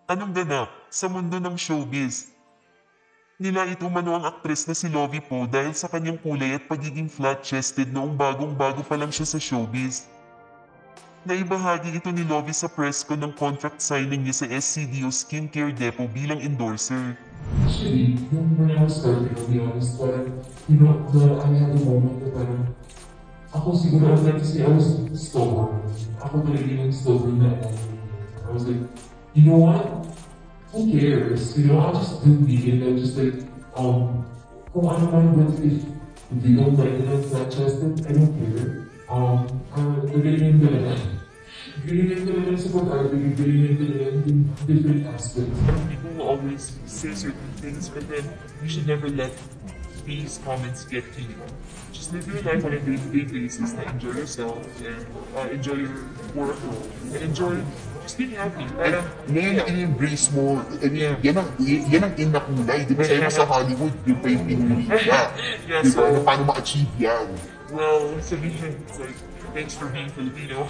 Anong ganap sa mundo ng showbiz? Nilait umano ang aktres na si Lovie Poe dahil sa kanyang kulay at pagiging flat-chested noong bagong-bago pa lang siya sa showbiz. Naibahagi ito ni Lovie sa press con ng contract signing niya sa SCDO Skincare Depot bilang endorser. Actually, when I was starting, to be honest, parang, I had a moment na parang, ako siguro, I was like to say, I was stubborn. Ako talaga yung stubborn na, I was like, you know what? Who cares? I'll just do me and then just like, kung ano man, but if they don't like it, I'm flat-chested, I don't care. Galingan talaga. Galingan talaga sa pag-arte, galingan talaga in different aspects. People will always say certain things, but then you should never let these comments get to you. Just live your life on a day-to-day basis, enjoy yourself, and enjoy your work, and enjoy just being happy. Parang ngayon i-embrace mo, yan ang in na kulay. Di ba sayo mo sa Hollywood, yung pa yung pinili ka. Yeah, Di ba? so- Paano ma-achieve yan? Well, sabihin, it's like, thanks for being Filipino.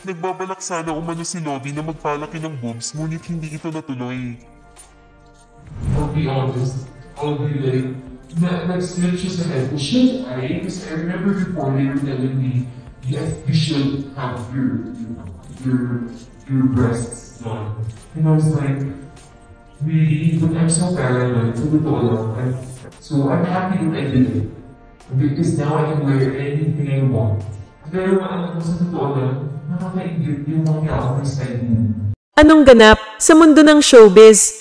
Nagbabalak sana umano si Lovie na magpalaki ng boobs, ngunit hindi ito natuloy. I'll be honest, I'll be like, nag-slip siya sa head ko. Should I? Because I remember before they were telling me, yes, you should have your breasts done. And I was like, really? But I'm so paranoid. So totoo lang. So I'm happy that I did it. Because now I can wear anything I want. Pero sa totoo lang, nakaka-ingit yung mga offers I do. Anong ganap sa mundo ng showbiz?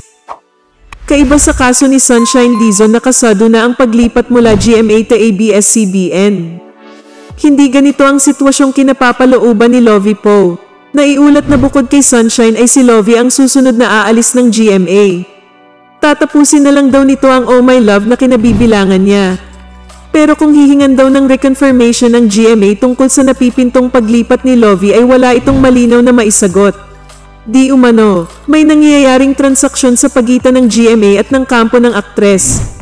Kaiba sa kaso ni Sunshine Dizon na kasado na ang paglipat mula GMA to ABS-CBN. Hindi ganito ang sitwasyong kinapapalooban ni Lovie Poe. Naiulat na bukod kay Sunshine ay si Lovie ang susunod na aalis ng GMA. Tatapusin na lang daw nito ang Oh My Love na kinabibilangan niya. Pero kung hihingan daw ng reconfirmation ng GMA tungkol sa napipintong paglipat ni Lovie ay wala itong malinaw na maisagot. Di umano, may nangyayaring transaksyon sa pagitan ng GMA at ng kampo ng aktres.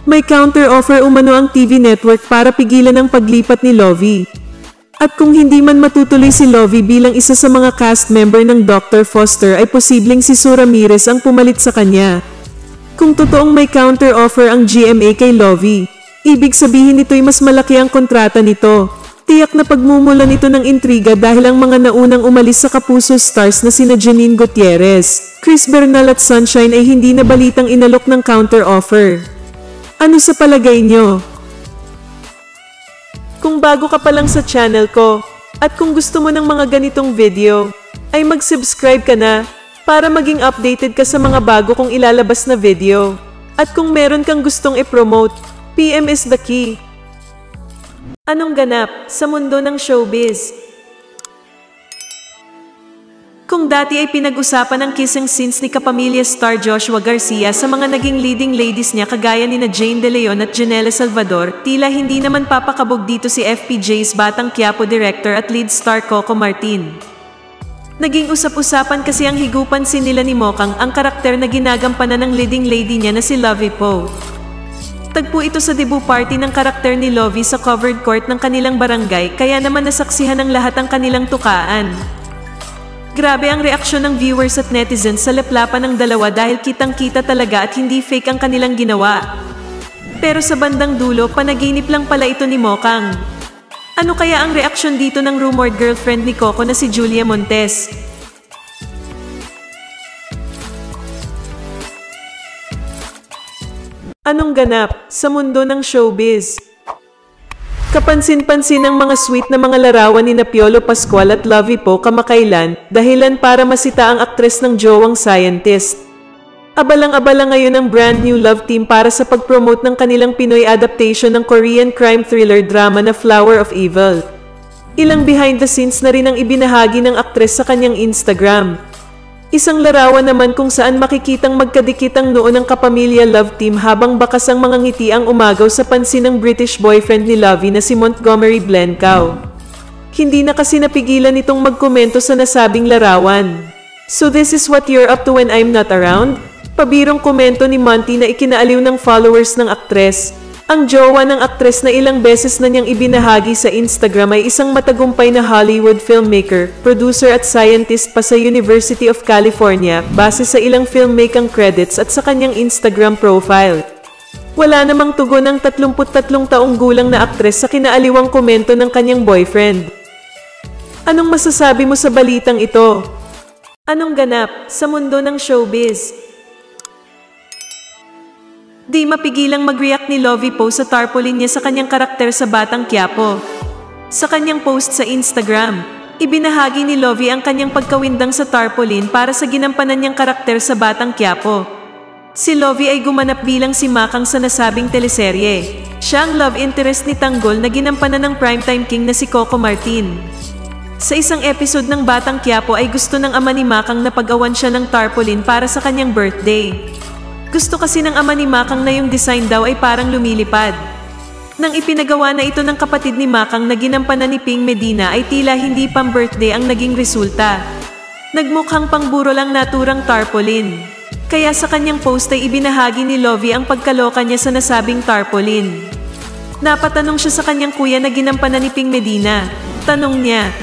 May counter-offer umano ang TV network para pigilan ang paglipat ni Lovie. At kung hindi man matutuloy si Lovie bilang isa sa mga cast member ng Dr. Foster ay posibleng si Sue Ramirez ang pumalit sa kanya. Kung totoong may counter-offer ang GMA kay Lovie, ibig sabihin nito'y mas malaki ang kontrata nito. Tiyak na pagmumulan ito ng intriga dahil ang mga naunang umalis sa Kapuso stars na sina Janine Gutierrez, Chris Bernal at Sunshine ay hindi na balitang inalok ng counter-offer. Ano sa palagay nyo? Kung bago ka pa lang sa channel ko, at kung gusto mo ng mga ganitong video, ay mag-subscribe ka na para maging updated ka sa mga bago kong ilalabas na video. At kung meron kang gustong i-promote, PM is the key. Anong ganap sa mundo ng showbiz? Kung dati ay pinag-usapan ang kissing scenes ni kapamilya star Joshua Garcia sa mga naging leading ladies niya kagaya ni na Jane De Leon at Janelle Salvador, tila hindi naman papakabog dito si FPJ's Batang Quiapo director at lead star Coco Martin. Naging usap-usapan kasi ang higupan sin nila ni Mokang ang karakter na ginagampanan ng leading lady niya na si Lovie Poe. Tagpo ito sa debut party ng karakter ni Lovie sa covered court ng kanilang barangay kaya naman nasaksihan ng lahat ang kanilang tukaan. Grabe ang reaksyon ng viewers at netizens sa laplapan ng dalawa dahil kitang-kita talaga at hindi fake ang kanilang ginawa. Pero sa bandang dulo, panaginip lang pala ito ni Mokang. Ano kaya ang reaksyon dito ng rumored girlfriend ni Coco na si Julia Montes? Anong ganap sa mundo ng showbiz? Kapansin-pansin ang mga sweet na mga larawan ni Piolo Pascual at Lovie Poe kamakailan, dahilan para masita ang aktres ng jowang scientist. Abalang-abala ngayon ang brand new love team para sa pag-promote ng kanilang Pinoy adaptation ng Korean crime thriller drama na Flower of Evil. Ilang behind the scenes na rin ang ibinahagi ng aktres sa kanyang Instagram. Isang larawan naman kung saan makikitang magkadikit ang noo ng kapamilya love team habang bakas ang mga ngiti ang umagaw sa pansin ng British boyfriend ni Lovie na si Montgomery Blencow. Hindi na kasi napigilan itong magkomento sa nasabing larawan. So this is what you're up to when I'm not around? Pabirong komento ni Monty na ikinaaliw ng followers ng aktres. Ang jowa ng aktres na ilang beses na niyang ibinahagi sa Instagram ay isang matagumpay na Hollywood filmmaker, producer at scientist pa sa University of California base sa ilang filmmaking credits at sa kanyang Instagram profile. Wala namang tugon ang 33 taong gulang na aktres sa kinaaliwang komento ng kanyang boyfriend. Anong masasabi mo sa balitang ito? Anong ganap sa mundo ng showbiz? Di mapigilang mag-react ni Lovie Poe sa tarpaulin niya sa kanyang karakter sa Batang Quiapo. Sa kanyang post sa Instagram, ibinahagi ni Lovie ang kanyang pagkawindang sa tarpaulin para sa ginampanan niyang karakter sa Batang Quiapo. Si Lovie ay gumanap bilang si Makang sa nasabing teleserye. Siya ang love interest ni Tanggol na ginampanan ng primetime king na si Coco Martin. Sa isang episode ng Batang Quiapo ay gusto ng ama ni Makang na pag-awan siya ng tarpaulin para sa kanyang birthday. Gusto kasi ng ama ni Makang na yung design daw ay parang lumilipad. Nang ipinagawa na ito ng kapatid ni Makang na ginampanan ni Ping Medina ay tila hindi pang birthday ang naging resulta. Nagmukhang pangburo lang naturang tarpaulin. Kaya sa kanyang post ay ibinahagi ni Lovie ang pagkaloka niya sa nasabing tarpaulin. Napatanong siya sa kanyang kuya na ginampanan ni Ping Medina. Tanong niya,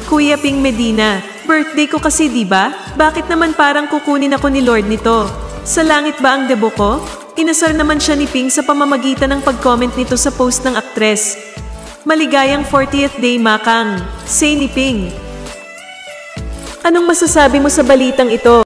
"Kuya Ping Medina, birthday ko kasi diba? Bakit naman parang kukunin ako ni Lord nito? Sa langit ba ang debo ko?" Inasar naman siya ni Ping sa pamamagitan ng pag-comment nito sa post ng aktres. "Maligayang 40th day, Makang," say ni Ping. Anong masasabi mo sa balitang ito?